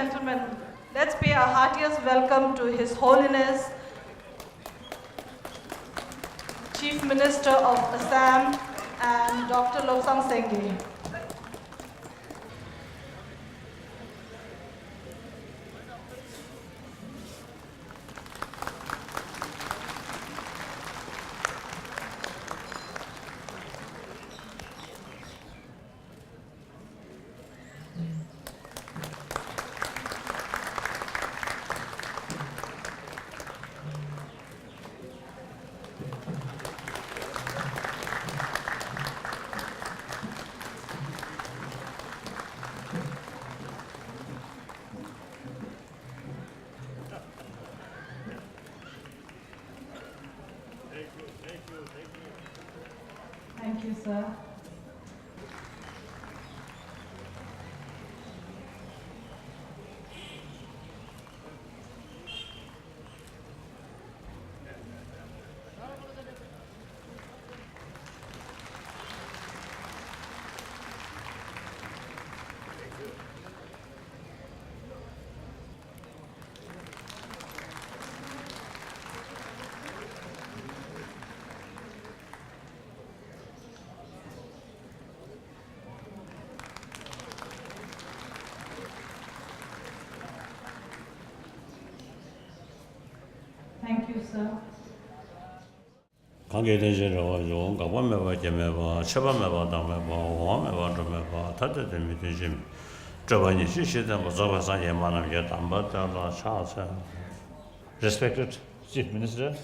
gentlemen, let's pay our heartiest welcome to His Holiness, Chief Minister of Assam and Dr. Lobsang Sengye. Thank you, sir. Thank you, sir. 관계되지 않아요. 가만히 봐면 쳐봐면 담면 와면 담면 다들 되지. 저번에 시시된 거 저번에 예만한 게 담봤다나 차서. Respected Chief Minister,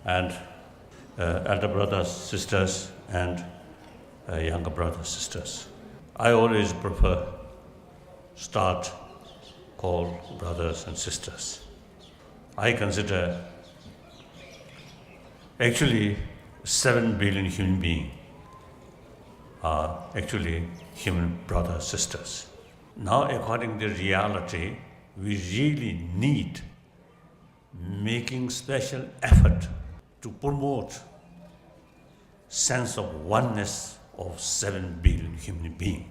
and elder brothers, sisters, and younger brothers, sisters. I always prefer start call brothers and sisters. I consider actually 7 billion human beings are actually human brothers, sisters. Now, according to reality, we really need making special effort to promote sense of oneness of 7 billion human beings.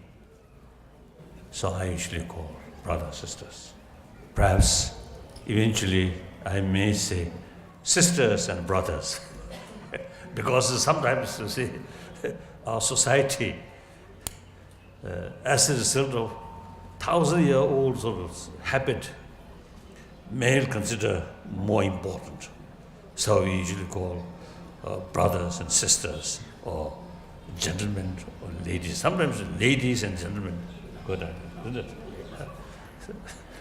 So I usually call brothers, sisters. Perhaps eventually I may say sisters and brothers, because sometimes you see our society, as a result of 1,000-year-old sort of habit, male consider more important. So we usually call brothers and sisters, or gentlemen or ladies. Sometimes ladies and gentlemen, good idea, isn't it?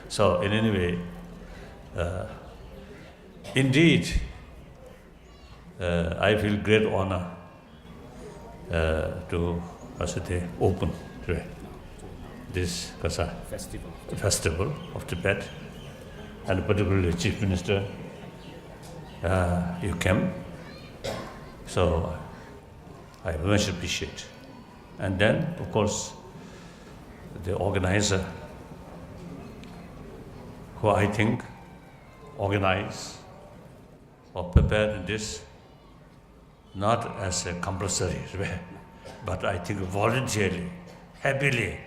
So in any way, indeed, I feel great honor to open today this festival of Tibet, and particularly Chief Minister, you came. So I very much appreciate. And then, of course, the organizer, who I think organized or prepared this not as a compulsory way, but I think voluntarily, happily,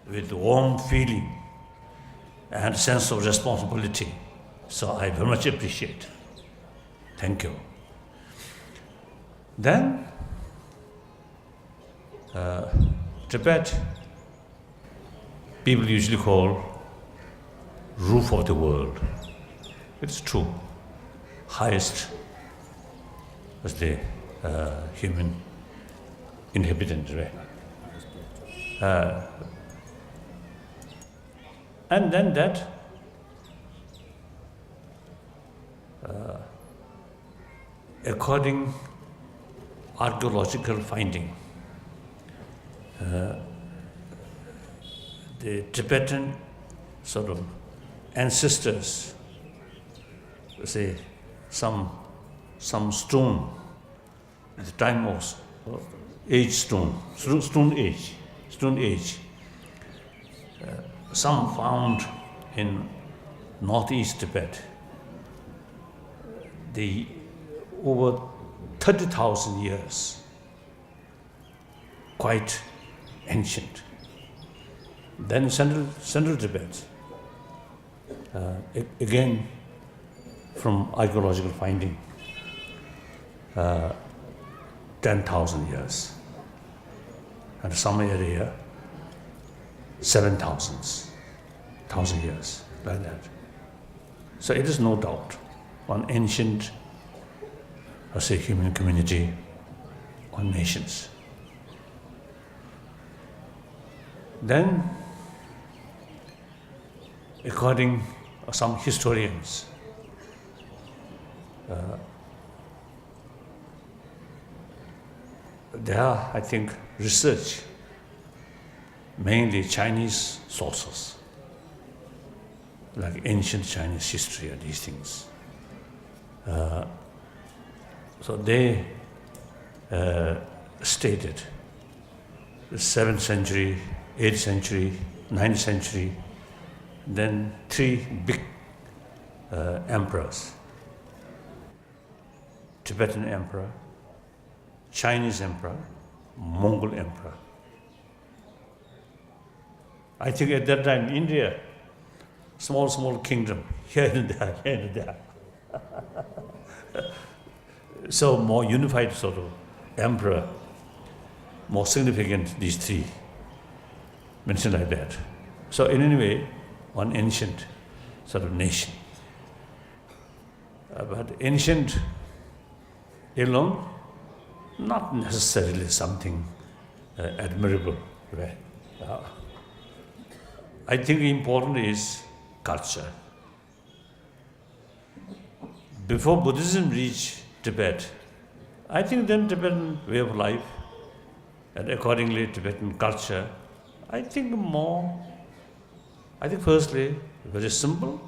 with warm feeling and sense of responsibility. So I very much appreciate. Thank you. Then, Tibet, people usually call roof of the world. It's true. Highest was the human inhabitant, right? And then that according archaeological finding, the Tibetan sort of ancestors, say some stone at the time of age stone age, some found in northeast Tibet, the over 30,000 years, quite ancient. Then central Tibet, again from archaeological finding, 10,000 years, and some area 7,000 years, like that. So it is no doubt one ancient, human community or nations. Then, according to some historians, there are, I think, research, mainly Chinese sources, like ancient Chinese history and these things. So they stated the 7th century, 8th century, 9th century, then 3 big emperors: Tibetan emperor, Chinese emperor, Mongol emperor. I think at that time India, small kingdom, here and there. So more unified sort of emperor, more significant, these 3, mentioned like that. So in any way, one ancient sort of nation. But ancient alone, not necessarily something admirable. Right? I think important is culture. Before Buddhism reached Tibet, I think then Tibetan way of life, and accordingly Tibetan culture, I think firstly, very simple,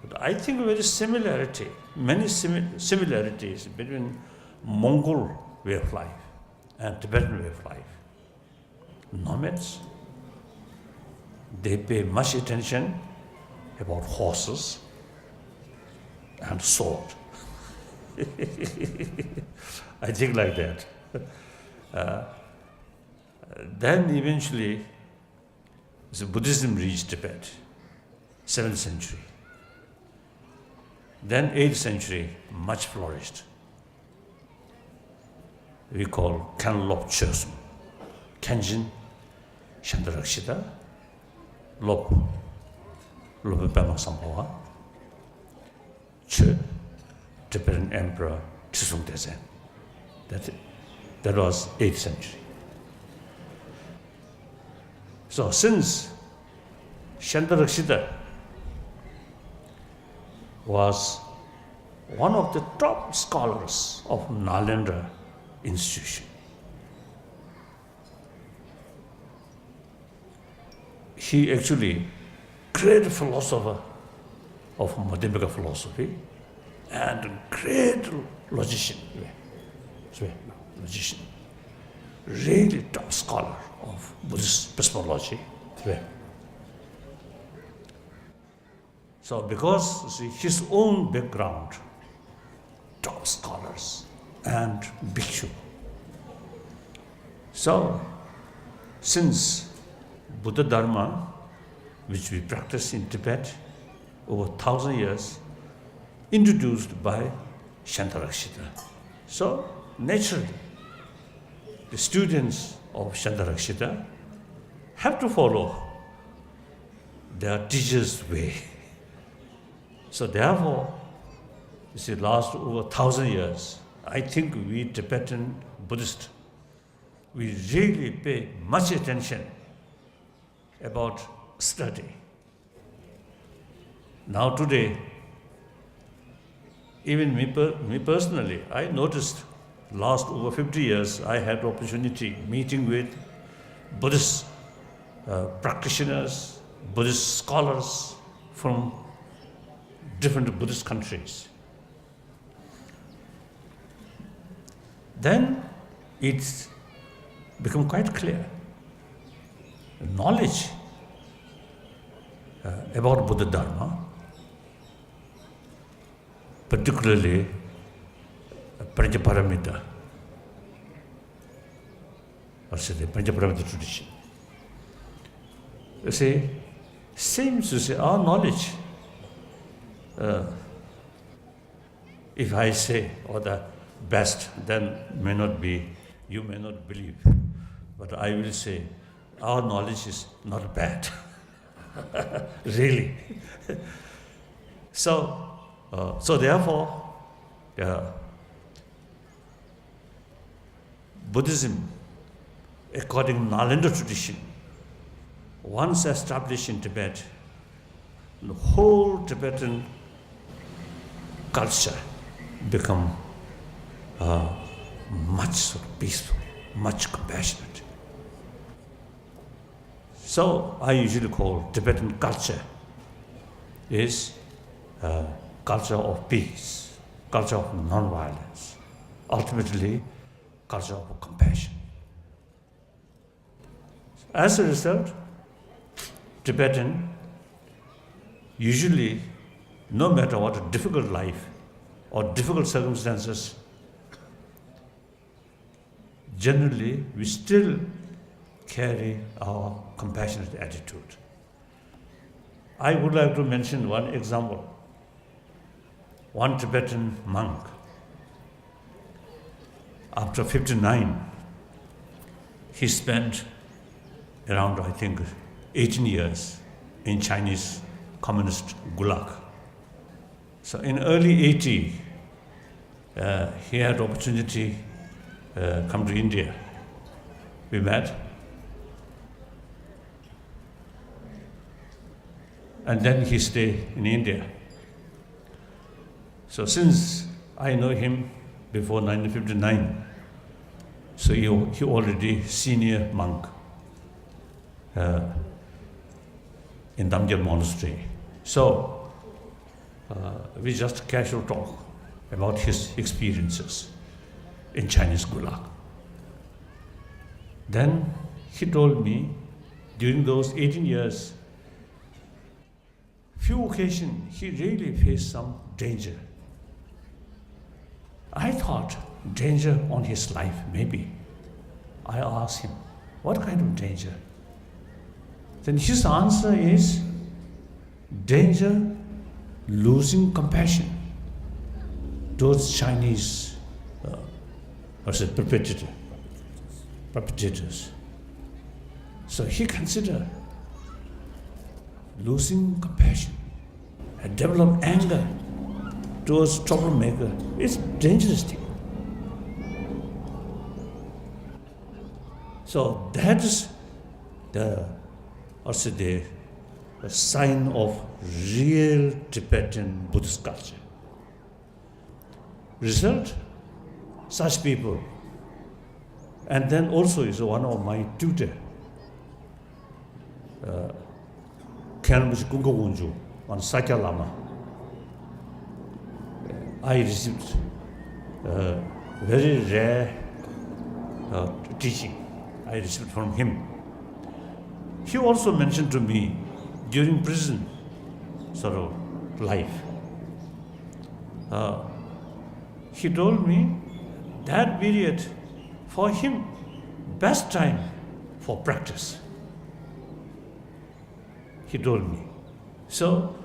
but I think many similarities between Mongol way of life and Tibetan way of life. Nomads, they pay much attention about horses and sword. I think like that. Then eventually, Buddhism reached Tibet, 7th century. Then 8th century, much flourished. We call Kanlop Chosum, Kenjin, Shandarakshita, Lop Pema Sampoa, Che, Tibetan Emperor Chisung Dezen. That was 8th century. So since Shandarakshita was one of the top scholars of Nalanda institution, he actually great philosopher of Madhyamaka philosophy and great logician, really top scholar of Buddhist epistemology. So because his own background, top scholars and bhikshu. So since Buddha Dharma, which we practice in Tibet over 1,000 years, introduced by Shandarakshita. So naturally, the students of Shandarakshita have to follow their teacher's way. So therefore, you see, last over 1,000 years, I think we Tibetan Buddhists, we really pay much attention about study. Now today, even me personally, I noticed last over 50 years, I had opportunity meeting with Buddhist practitioners, Buddhist scholars from different Buddhist countries. Then it's become quite clear. Knowledge about Buddha Dharma, particularly Panchaparamita, or say the Panchaparamita tradition, you see, seems to say our knowledge, if I say, or the best, then may not be, you may not believe. But I will say, our knowledge is not bad. Really. So therefore, Buddhism, according to Nalanda tradition, once established in Tibet, the whole Tibetan culture become much sort of peaceful, much compassionate. So I usually call Tibetan culture is culture of peace, culture of non-violence, ultimately culture of compassion. As a result, Tibetan usually, no matter what a difficult life or difficult circumstances, generally we still carry our compassionate attitude. I would like to mention one example. One Tibetan monk, after 59, he spent around, I think, 18 years in Chinese communist gulag. So in early 80, he had opportunity come to India. We met. And then he stayed in India. So since I know him before 1959, so he already senior monk in Damgyal Monastery. So we just casual talk about his experiences in Chinese gulag. Then he told me during those 18 years, few occasions he really faced some danger. I thought danger on his life, maybe. I asked him, what kind of danger? Then his answer is, danger losing compassion towards Chinese perpetrators. So he considered losing compassion and develop anger towards troublemaker. It's dangerous thing. So that is the sign of real Tibetan Buddhist culture. Result, such people. And then also is one of my tutor, on Sakya Lama. I received very rare teaching I received from him. He also mentioned to me during prison sort of life. He told me that period for him best time for practice. He told me. So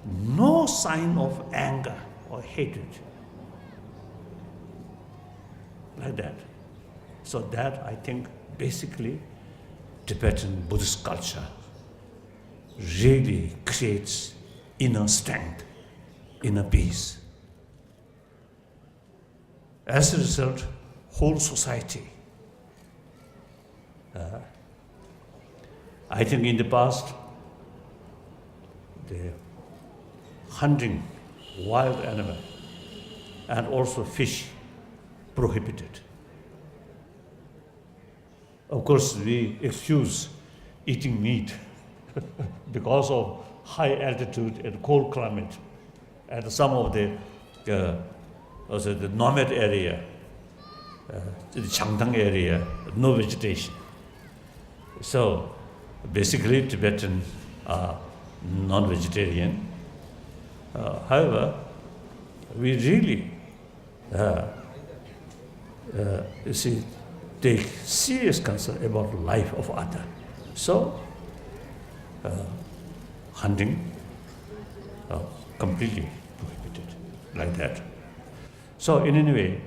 no sign of anger or hatred like that. So that I think basically Tibetan Buddhist culture really creates inner strength, inner peace. As a result, whole society, I think in the past, the hunting wild animal and also fish prohibited. Of course, we excuse eating meat because of high altitude and cold climate, and some of the nomad area, the Changtang area, no vegetation. So basically, Tibetan are non-vegetarian. However, we really, take serious concern about the life of others. So hunting, completely prohibited, like that. So in any way,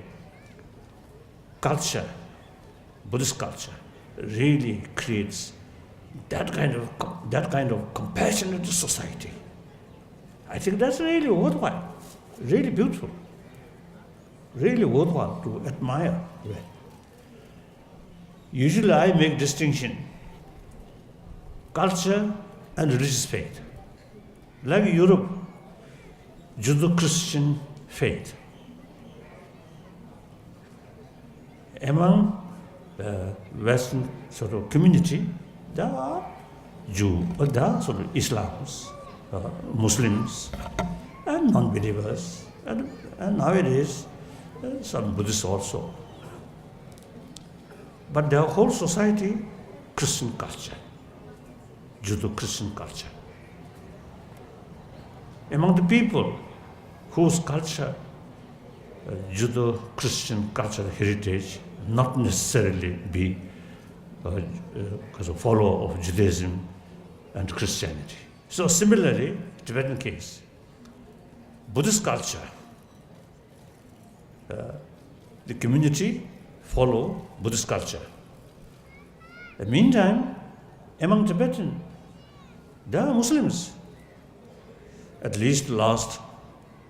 culture, Buddhist culture, really creates that kind of compassionate society. I think that's really worthwhile, really beautiful, really worthwhile to admire. Usually I make distinction, culture and religious faith. Like Europe, Judeo-Christian faith. Among the Western sort of community, there are Jews, but there are sort of Islams, Muslims, and non-believers, and nowadays some Buddhists also. But their whole society, Christian culture, Judeo-Christian culture. Among the people whose culture, Judeo-Christian cultural heritage, not necessarily be as a follower of Judaism and Christianity. So similarly, Tibetan case, Buddhist culture, the community follow Buddhist culture. In the meantime, among Tibetan, there are Muslims. At least last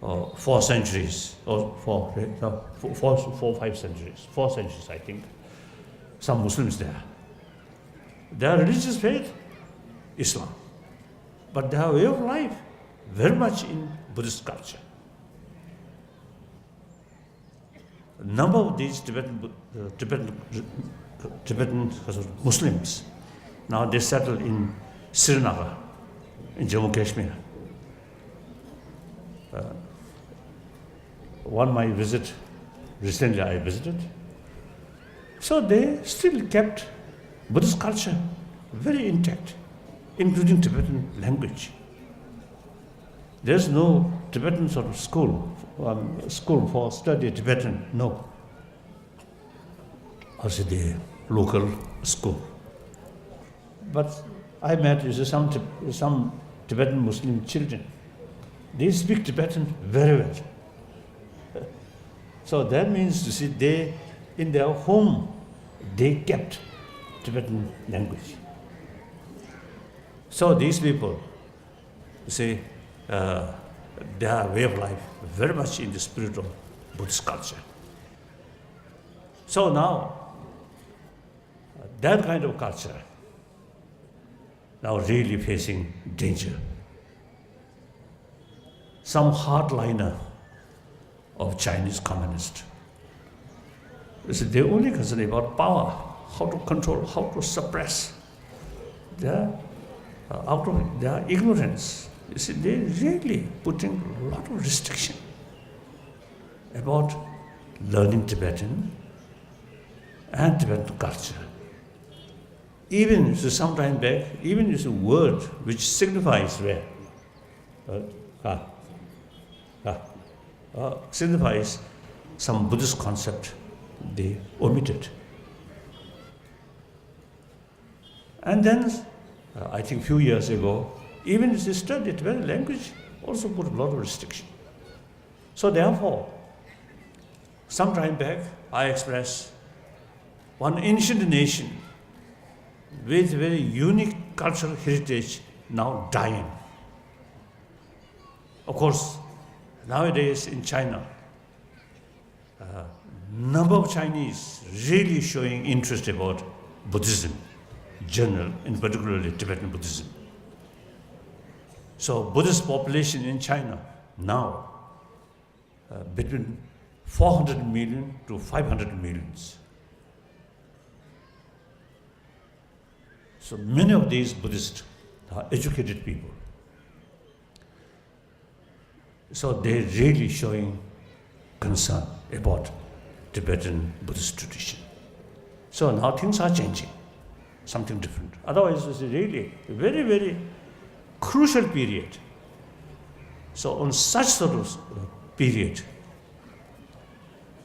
4 centuries, or 5 centuries, 4 centuries I think, some Muslims there. Their religious faith, Islam. But their way of life, very much in Buddhist culture. A number of these Tibetan Muslims, now they settle in Srinagar, in Jammu Kashmir. One my visit, recently I visited. So they still kept Buddhist culture very intact, including Tibetan language. There's no Tibetan sort of school for study Tibetan, no. Also the local school. But I met some Tibetan Muslim children. They speak Tibetan very well. So that means, you see, they, in their home, they kept Tibetan language. So these people, you see, their way of life very much in the spirit of Buddhist culture. So now, that kind of culture now really facing danger. Some hardliner of Chinese communists. They only concern about power, how to control, how to suppress. Out of their ignorance, you see, they really putting a lot of restriction about learning Tibetan and Tibetan culture. Even some time back, even a word which signifies where, signifies some Buddhist concept, they omitted. And then, I think a few years ago, even if they studied Tibetan language, also put a lot of restriction. So therefore, some time back, I expressed one ancient nation with very unique cultural heritage now dying. Of course, nowadays in China, number of Chinese really showing interest about Buddhism, general, and particularly Tibetan Buddhism. So Buddhist population in China now between 400 million to 500 millions. So many of these Buddhists are educated people. So they're really showing concern about Tibetan Buddhist tradition. So now things are changing, something different. Otherwise, it's really a very, very crucial period. So on such sort of period,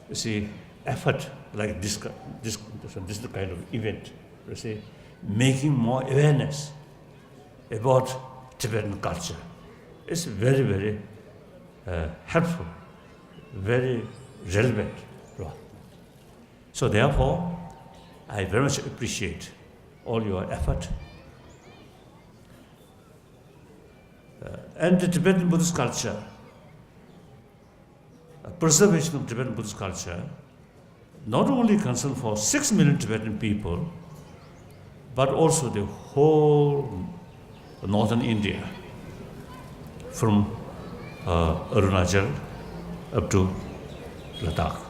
you see, effort like this kind of event, you see, making more awareness about Tibetan culture. It's very, very helpful, very relevant. So therefore, I very much appreciate all your effort. And the Tibetan Buddhist culture, preservation of Tibetan Buddhist culture, not only concerned for 6 million Tibetan people, but also the whole northern India, from Arunachal up to Ladakh.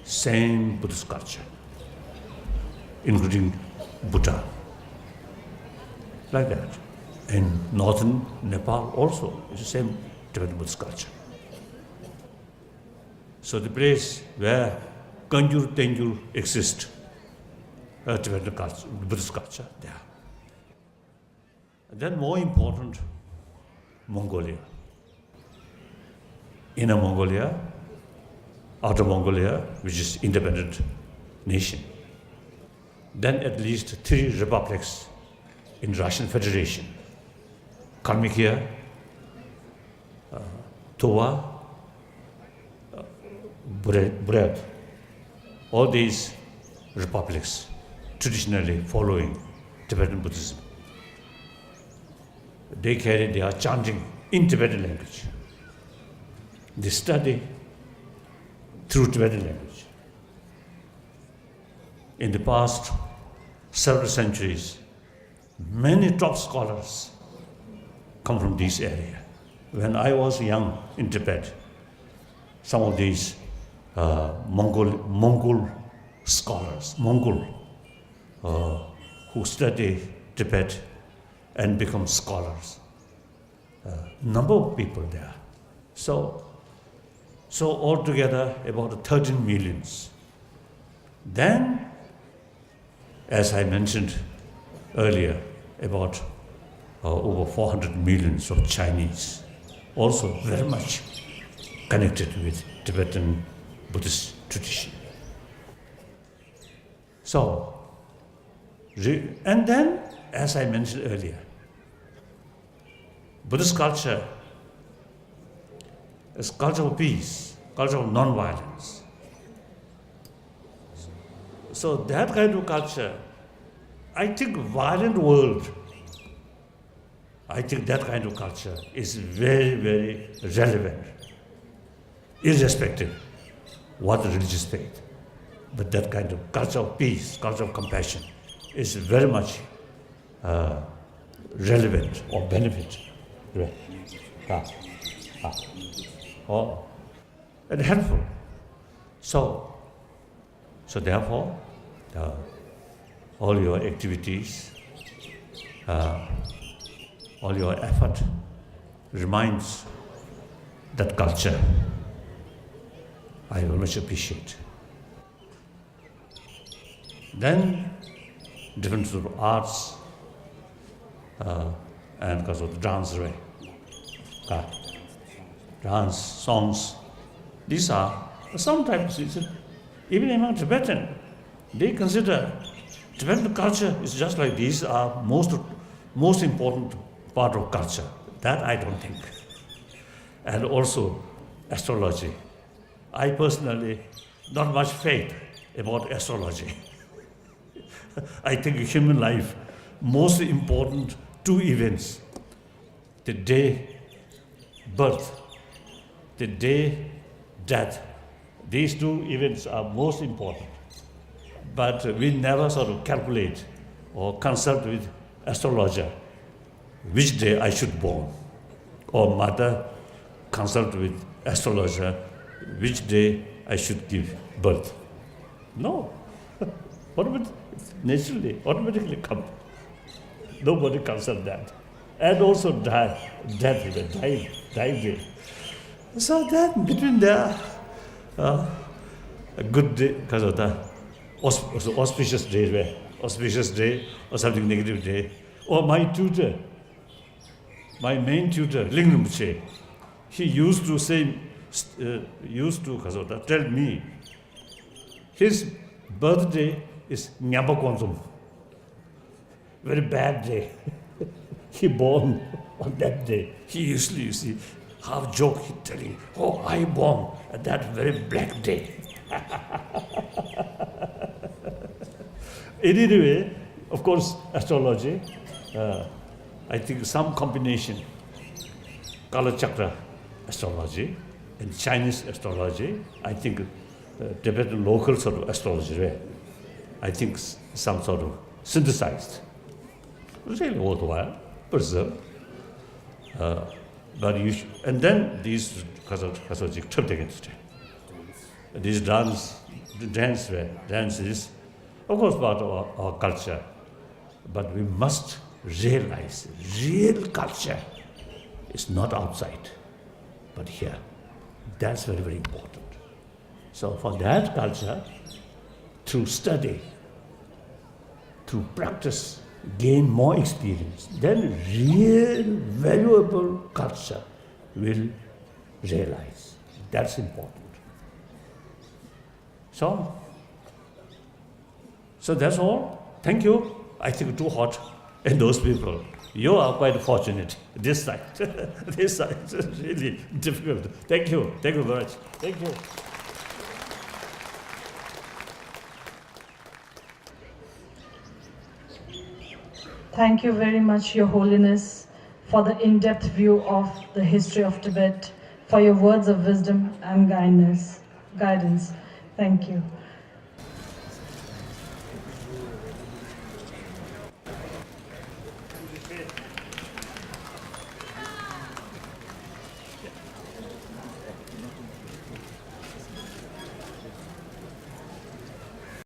Same Buddhist culture, including Bhutan, like that. In northern Nepal also, it's the same Tibetan Buddhist culture. So the place where Kanjur, Tenjur exist, Tibetan culture, Buddhist culture there. And then more important, Mongolia. Inner Mongolia, Outer Mongolia, which is independent nation. Then at least 3 republics in Russian Federation. Kalmykia, Tuva, Burят. All these republics traditionally following Tibetan Buddhism. They carry their chanting in Tibetan language. They study through Tibetan language. In the past several centuries, many top scholars come from this area. When I was young in Tibet, some of these Mongol scholars, who study Tibet and become scholars, number of people there. So altogether about 13 millions. Then, as I mentioned earlier, about over 400 millions of Chinese, also very much connected with Tibetan Buddhist tradition. So, and then, as I mentioned earlier, Buddhist culture is culture of peace, culture of non-violence. So that kind of culture, I think violent world, I think that kind of culture is very, very relevant, irrespective what religious faith. But that kind of culture of peace, culture of compassion is very much relevant or benefit. And helpful. So therefore, all your activities, all your effort reminds that culture. I very much appreciate. Then different sort of arts and because of the dance, right? Dance, songs, these are sometimes, even among Tibetan, they consider Tibetan culture is just like these are most important part of culture. That I don't think. And also astrology. I personally not much faith about astrology. I think in human life, most important 2 events, the day birth, the day death. These 2 events are most important. But we never sort of calculate or consult with astrologer which day I should born. Or mother consult with astrologer which day I should give birth. No. Naturally, automatically come. Nobody consult that. And also death day. So that between the a good day, because of the auspicious day or something negative day. Or my tutor, my main tutor, Lingam Che, he used to say, tell me, his birthday is Nyapa Konsum. very bad day. He born on that day. He usually, you see, half joke, he telling, oh, I born at that very black day. Anyway, of course, astrology, I think some combination, Kala Chakra astrology and Chinese astrology, I think Tibetan local sort of astrology, right? I think some sort of synthesized. Really worthwhile, preserved. But you and then these Kasoji tripped against it. These dance is, of course, part of our culture. But we must realize real culture is not outside, but here. That's very, very important. So for that culture, through study, through practice, gain more experience, then real valuable culture will realize. That's important. So that's all. Thank you. I think too hot. And those people, you are quite fortunate. This side, this side is really difficult. Thank you. Thank you very much. Thank you. Thank you very much, Your Holiness, for the in-depth view of the history of Tibet, for your words of wisdom and guidance. Thank you.